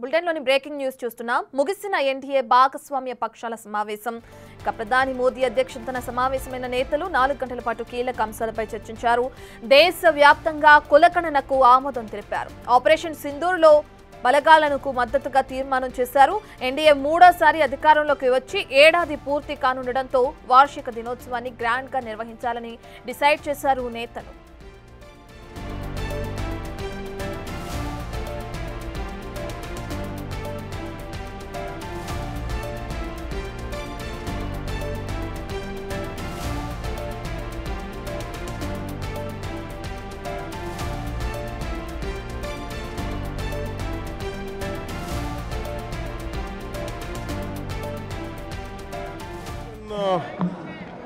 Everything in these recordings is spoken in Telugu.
బులెటిన్లోని బ్రేకింగ్ న్యూస్ చూస్తున్నాం. ముగిసిన ఎన్డీఏ భాగస్వామ్య పక్షాల సమావేశం. ప్రధాని మోదీ అధ్యక్షతన సమావేశమైన నేతలు 4 గంటల పాటు కీలక అంశాలపై చర్చించారు. దేశవ్యాప్తంగా కులగణనకు ఆమోదం తెలిపారు. ఆపరేషన్ సింధూర్లో బలగాలకు మద్దతుగా తీర్మానం చేశారు. ఎన్డీఏ మూడోసారి అధికారంలోకి వచ్చి ఏడాది పూర్తి కానుండటంతో వార్షిక దినోత్సవాన్ని గ్రాండ్ గా నిర్వహించాలని డిసైడ్ చేశారు నేతలు.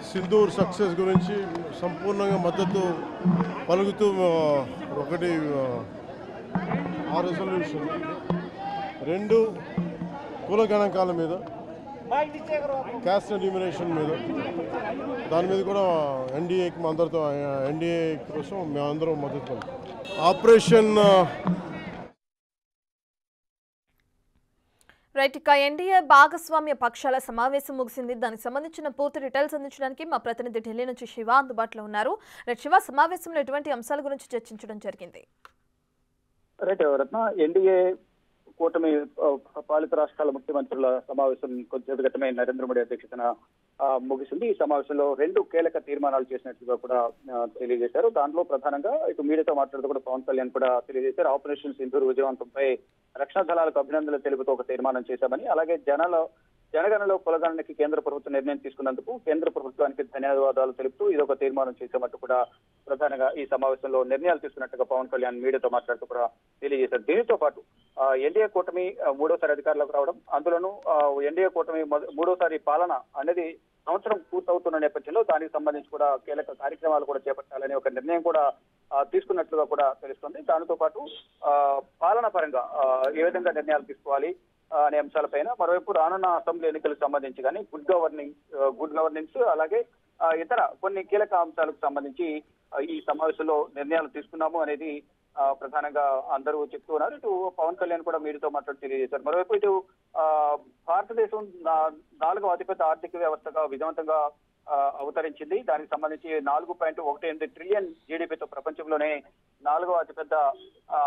సింధూర్ సక్సెస్ గురించి సంపూర్ణంగా మద్దతు పలుకుతూ ఒకటి ఆ రెజల్యూషన్ 2 కుల గణాంకాల మీద క్యాస్ట్ ఎలిమినేషన్ మీద దాని మీద కూడా ఎన్డీఏకి అందరితో ఎన్డీఏ కోసం మేమందరం మద్దతు ఆపరేషన్ రైట్. ఇక ఎన్డీఏ భాగస్వామ్య పక్షాల సమావేశం ముగిసింది. దానికి సంబంధించిన పూర్తి డీటెయిల్స్ అందించడానికి మా ప్రతినిధి ఢిల్లీ నుంచి శివ అందుబాటులో ఉన్నారు. రైట్ శివ, సమావేశంలో ఎటువంటి అంశాల గురించి చర్చించడం జరిగింది? రైట్ రత్న, ఎన్డీఏ కూటమి పాలిత రాష్ట్రాల ముఖ్యమంత్రుల సమావేశం కొద్దిసేపు క్రితమే నరేంద్ర మోడీ అధ్యక్షతన ముగిసింది. ఈ సమావేశంలో 2 కీలక తీర్మానాలు చేసినట్లుగా కూడా తెలియజేశారు. దాంట్లో ప్రధానంగా ఇటు మీడియాతో మాట్లాడుతూ కూడా పవన్ కళ్యాణ్ కూడా తెలియజేశారు. ఆపరేషన్ సింధూర్ విజయవంతంపై రక్షణ దళాలకు అభినందనలు తెలుపుతూ ఒక తీర్మానం చేశామని, అలాగే జనగణనలో కులగణనకి కేంద్ర ప్రభుత్వం నిర్ణయం తీసుకున్నందుకు కేంద్ర ప్రభుత్వానికి ధన్యవాదాలు తెలుపుతూ ఇదొక తీర్మానం చేశామంటూ కూడా ప్రధానంగా ఈ సమావేశంలో నిర్ణయాలు తీసుకున్నట్టుగా పవన్ కళ్యాణ్ మీడియాతో మాట్లాడుతూ కూడా తెలియజేశారు. దీనితో పాటు ఎన్డీఏ కూటమి మూడోసారి అధికారంలోకి రావడం, అందులోనూ ఎన్డీఏ కూటమి మూడోసారి పాలన అనేది సంవత్సరం పూర్తవుతున్న నేపథ్యంలో దానికి సంబంధించి కూడా కీలక కార్యక్రమాలు కూడా చేపట్టాలని ఒక నిర్ణయం కూడా తీసుకున్నట్లుగా కూడా తెలుస్తుంది. దానితో పాటు పాలన పరంగా ఏ విధంగా నిర్ణయాలు తీసుకోవాలి అనే అంశాలపైన, మరోవైపు రానున్న అసెంబ్లీ ఎన్నికలకు సంబంధించి కానీ గుడ్ గవర్నెన్స్ అలాగే ఇతర కొన్ని కీలక అంశాలకు సంబంధించి ఈ సమావేశంలో నిర్ణయాలు తీసుకున్నాము అనేది ప్రధానంగా అందరూ చెప్తూ ఉన్నారు. ఇటు పవన్ కళ్యాణ్ కూడా మీడియాతో మాట్లాడి తెలియజేశారు. మరోవైపు ఇటు భారతదేశం 4వ అతిపెద్ద ఆర్థిక వ్యవస్థగా విజయవంతంగా అవతరించింది. దానికి సంబంధించి 4.18 ట్రిలియన్ జీడీపీతో ప్రపంచంలోనే 4వ అతిపెద్ద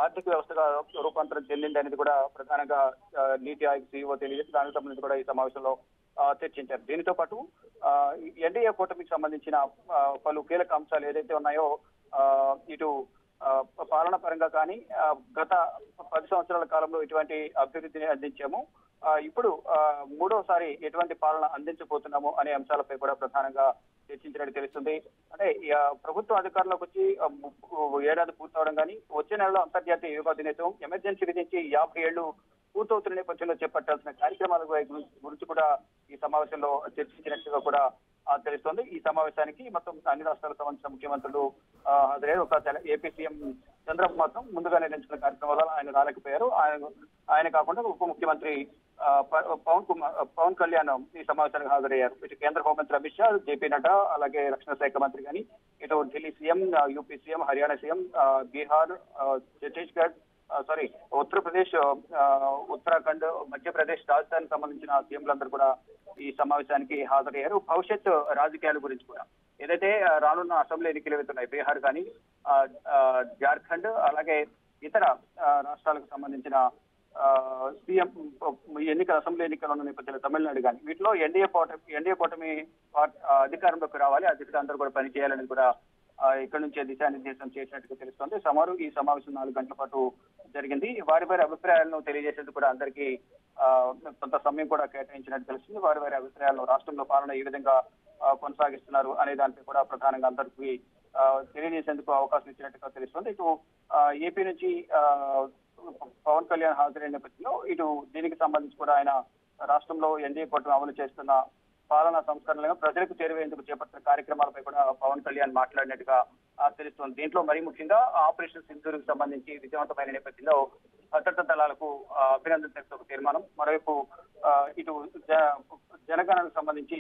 ఆర్థిక వ్యవస్థగా రూపాంతరం చెందింది అనేది కూడా ప్రధానంగా నీతి ఆయోగ్ సీఈఓ తెలియజేసి దానికి సంబంధించి కూడా ఈ సమావేశంలో చర్చించారు. దీనితో పాటు ఎన్డీఏ కూటమికి సంబంధించిన పలు కీలక అంశాలు ఏదైతే ఉన్నాయో, ఇటు పాలన పరంగా కానీ గత 10 సంవత్సరాల కాలంలో ఇటువంటి అభివృద్ధిని అందించాము, ఇప్పుడు మూడోసారి ఎటువంటి పాలన అందించబోతున్నాము అనే అంశాలపై కూడా ప్రధానంగా చర్చించినట్టు తెలుస్తుంది. అంటే ప్రభుత్వం అధికారంలోకి వచ్చి ఏడాది పూర్తవడం కానీ, వచ్చే నెలలో అంతర్జాతీయ యోగా దినోత్సవం, ఎమర్జెన్సీ విధించి 50 ఏళ్లు పూర్తవుతున్న నేపథ్యంలో చేపట్టాల్సిన కార్యక్రమాల గురించి కూడా ఈ సమావేశంలో చర్చించినట్టుగా కూడా తెలుస్తోంది. ఈ సమావేశానికి మొత్తం అన్ని రాష్ట్రాలకు సంబంధించిన ముఖ్యమంత్రులు హాజరయ్యారు. ఒక ఏపీ సీఎం చంద్రబాబు మాత్రం ముందుగా నిర్ణయించిన కార్యక్రమాలలో ఆయన రాలేకపోయారు. ఆయన కాకుండా ఉప ముఖ్యమంత్రి పవన్ కళ్యాణ్ ఈ సమావేశానికి హాజరయ్యారు. ఇటు కేంద్ర హోంమంత్రి అమిత్ షా, జేపీ నడ్డా, అలాగే రక్షణ శాఖ మంత్రి కానీ, ఇటు Delhi CM, UP CM, Haryana CM, Bihar, Chhattisgarh, Uttar Pradesh, Uttarakhand, Madhya Pradesh రాజధానికి సంబంధించిన సీఎంలందరూ కూడా ఈ సమావేశానికి హాజరయ్యారు. భవిష్యత్ రాజకీయాల గురించి కూడా ఏదైతే రానున్న అసెంబ్లీ ఎన్నికలు వెళ్తున్నాయి, బీహార్ కానీ, జార్ఖండ్, అలాగే ఇతర రాష్ట్రాలకు సంబంధించిన సీఎం అసెంబ్లీ ఎన్నికలు ఉన్న నేపథ్యంలో తమిళనాడు కానీ, వీటిలో ఎన్డీఏ కూటమి అధికారంలోకి రావాలి, అధికారులందరూ కూడా పనిచేయాలని కూడా ఇక్కడ నుంచే దిశానిర్దేశం చేసినట్టుగా తెలుస్తోంది. సుమారు ఈ సమావేశం 4 గంటల పాటు జరిగింది. వారి అభిప్రాయాలను తెలియజేసేందుకు కూడా అందరికీ కొంత సమయం కూడా కేటాయించినట్టు తెలుస్తుంది. వారి అభిప్రాయాలను రాష్ట్రంలో పాలన ఏ విధంగా కొనసాగిస్తున్నారు అనే దానిపై కూడా ప్రధానంగా అందరికీ తెలియజేసేందుకు అవకాశం ఇచ్చినట్టుగా తెలుస్తుంది. ఇటు ఏపీ నుంచి పవన్ కళ్యాణ్ హాజరైన నేపథ్యంలో ఇటు దీనికి సంబంధించి కూడా ఆయన రాష్ట్రంలో ఎన్డీఏ కూటమి అమలు చేస్తున్న పాలనా సంస్కరణలను ప్రజలకు చేరువేందుకు చేపట్టిన కార్యక్రమాలపై కూడా పవన్ కళ్యాణ్ మాట్లాడినట్టుగా తెలుస్తోంది. దీంట్లో మరీ ముఖ్యంగా ఆపరేషన్ సింధూర్కి సంబంధించి విజయవంతమైన నేపథ్యంలో భద్రతా దళాలకు అభినందన తెలుపుతూ ఒక తీర్మానం, మరోవైపు ఇటు జనగణనకు సంబంధించి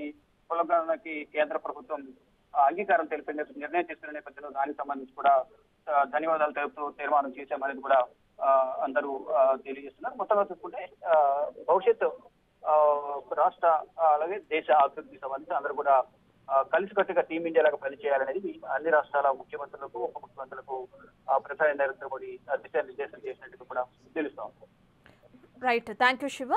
కులగణనకి కేంద్ర ప్రభుత్వం అంగీకారం తెలిపే నిర్ణయం తీసుకున్న నేపథ్యంలో దానికి సంబంధించి కూడా ధన్యవాదాలు తెలుపుతూ తీర్మానం చేశామనేది కూడా అందరూ తెలియజేస్తున్నారు. మొత్తంగా చూసుకుంటే భవిష్యత్తు రాష్ట్ర అలాగే దేశ అభివృద్ధికి సంబంధించి అందరూ కూడా కలిసికట్టుగా టీమిండియా లాగా పనిచేయాలనేది అన్ని రాష్ట్రాల ముఖ్యమంత్రులకు ఉప ముఖ్యమంత్రులకు ప్రధాని నరేంద్ర మోడీ దిశానిర్దేశం చేసినట్టు కూడా తెలుస్తోంది. Right, thank you Shiva.